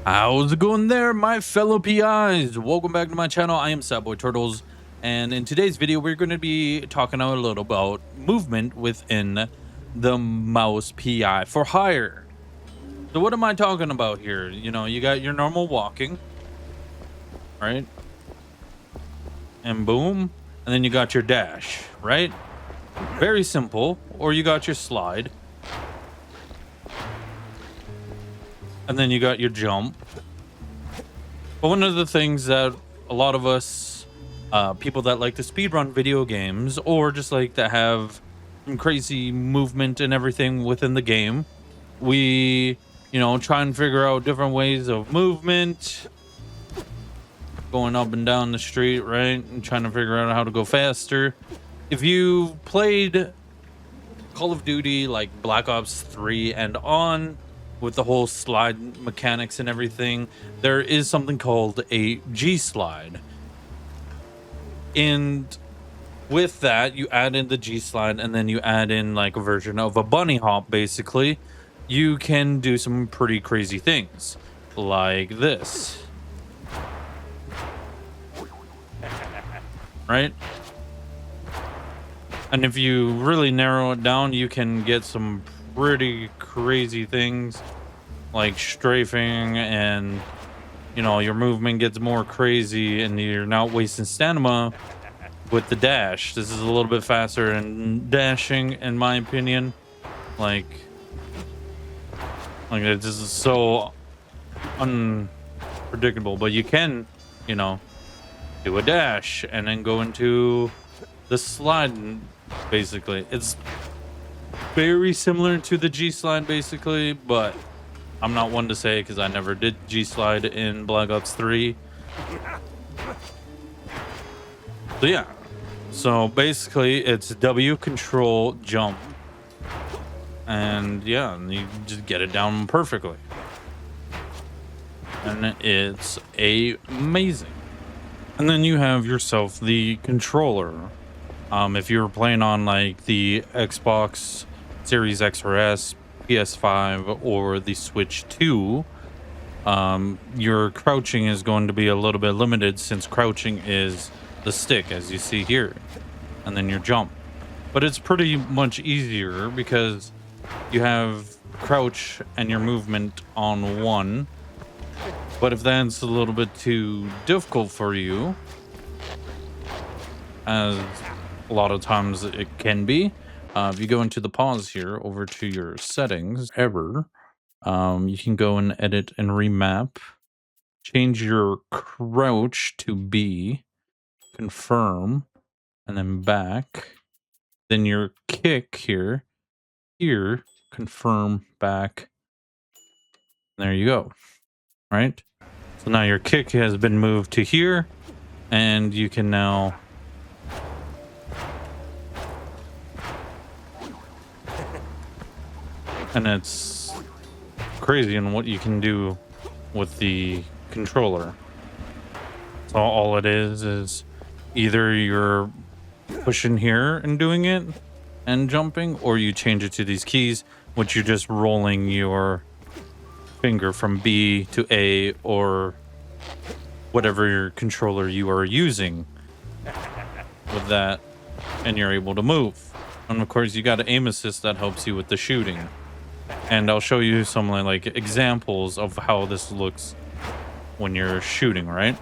How's it going there, my fellow PIs? Welcome back to my channel. I am SADBOITURTLES, and in today's video, we're going to be talking a little about movement within the MOUSE P.I for hire. So what am I talking about here? You know, you got your normal walking, right? And boom, and then you got your dash, right? Very simple. Or you got your slide. And then you got your jump. But one of the things that a lot of us, people that like to speedrun video games, or just like to have some crazy movement and everything within the game, we, try and figure out different ways of movement, going up and down the street, right? And trying to figure out how to go faster. If you played Call of Duty like Black Ops 3 and on, with the whole slide mechanics and everything, there is something called a G slide. And with that, you add in the G slide, and then you add in like a version of a bunny hop. Basically, you can do some pretty crazy things like this, right? And if you really narrow it down, you can get some pretty crazy things like strafing, and your movement gets more crazy and you're not wasting stamina with the dash. This is a little bit faster and dashing, in my opinion. Like this is so unpredictable, but you can do a dash and then go into the slide. Basically, it's very similar to the G slide, basically, but I'm not one to say because I never did G slide in Black Ops 3. So yeah, so basically it's W, control, jump, and yeah, you just get it down perfectly, and it's amazing. And then you have yourself the controller. If you're playing on like the Xbox Series X or S, PS5, or the Switch 2, your crouching is going to be a little bit limited, since crouching is the stick, as you see here, and then your jump. But it's pretty much easier because you have crouch and your movement on one. But if that's a little bit too difficult for you, as a lot of times it can be, if you go into the pause here, over to your settings, you can go and edit and remap, change your crouch to B, confirm, and then back. Then your kick here, confirm, back. There you go. Right? So now your kick has been moved to here, and you can now and it's crazy in what you can do with the controller. So all it is either you're pushing here and doing it and jumping, or you change it to these keys, which you're just rolling your finger from B to A, or whatever your controller you are using with that, and you're able to move. And of course, you got an aim assist that helps you with the shooting. And I'll show you some like examples of how this looks when you're shooting, right?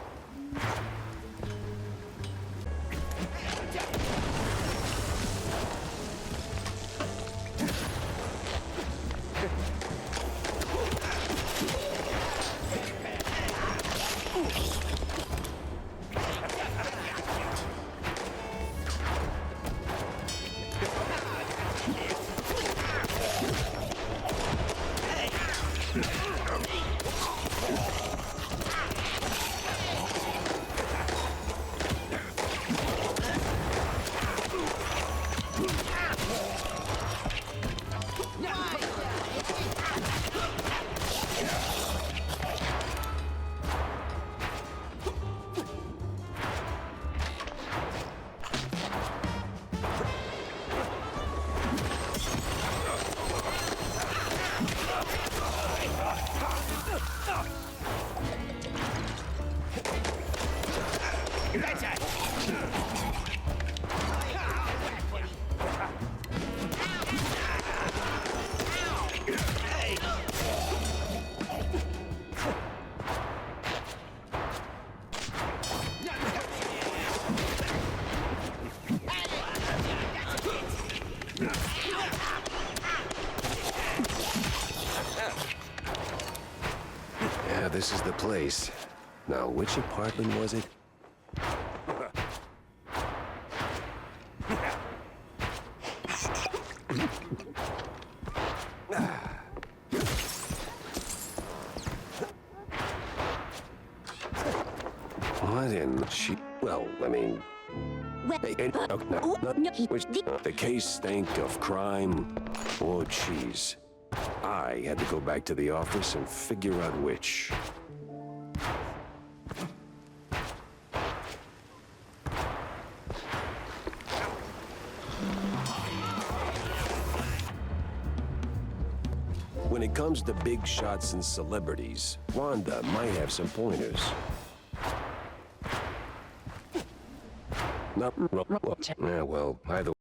this is the place. Now, which apartment was it? What in she? Well, I mean, the case stank of crime. Oh, jeez. I had to go back to the office and figure out which. When it comes to big shots and celebrities, Wanda might have some pointers. Yeah, well, either